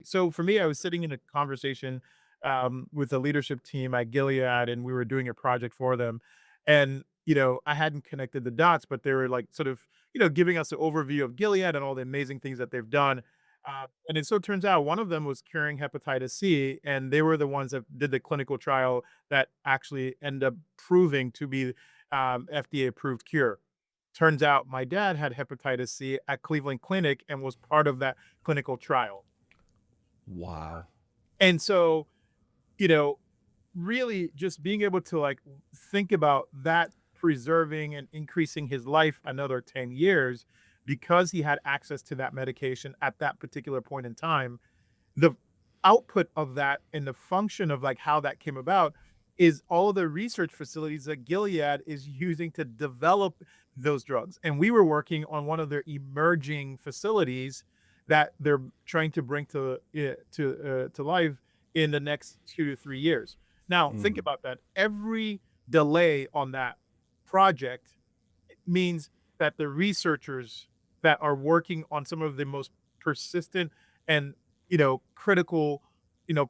So for me, I was sitting in a conversation with the leadership team at Gilead, and we were doing a project for them. And I hadn't connected the dots, but they were like sort of giving us an overview of Gilead and all the amazing things that they've done. And it so turns out one of them was curing hepatitis C, and they were the ones that did the clinical trial that actually ended up proving to be FDA approved cure. Turns out my dad had hepatitis C at Cleveland Clinic and was part of that clinical trial. Wow. And so, you know, really just being able to like think about that preserving and increasing his life another 10 years because he had access to that medication at that particular point in time, the output of that and the function of like how that came about is all the research facilities that Gilead is using to develop those drugs. And we were working on one of their emerging facilities that they're trying to bring to life in the next 2 to 3 years. Now, think Mhm. about that. Every delay on that project means that the researchers that are working on some of the most persistent and critical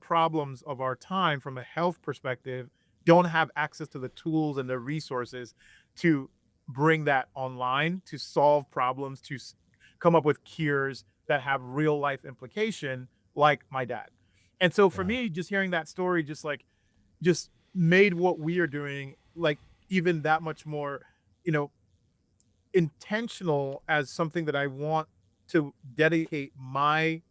problems of our time from a health perspective don't have access to the tools and the resources to bring that online to solve problems come up with cures that have real life implication like my dad. And so for Yeah. me, just hearing that story just made what we are doing like even that much more you know intentional as something that I want to dedicate my,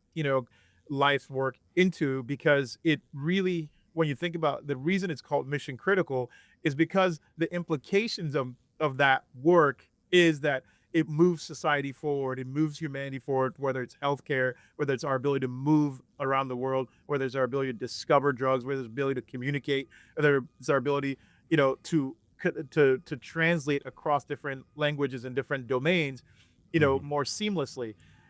life's work into because it really, when you think about the reason it's called mission critical is because the implications of that work is that it moves society forward, it moves humanity forward, whether it's healthcare, whether it's our ability to move around the world, whether it's our ability to discover drugs, whether it's ability to communicate, whether it's our ability, to translate across different languages and different domains, Mhm. more seamlessly.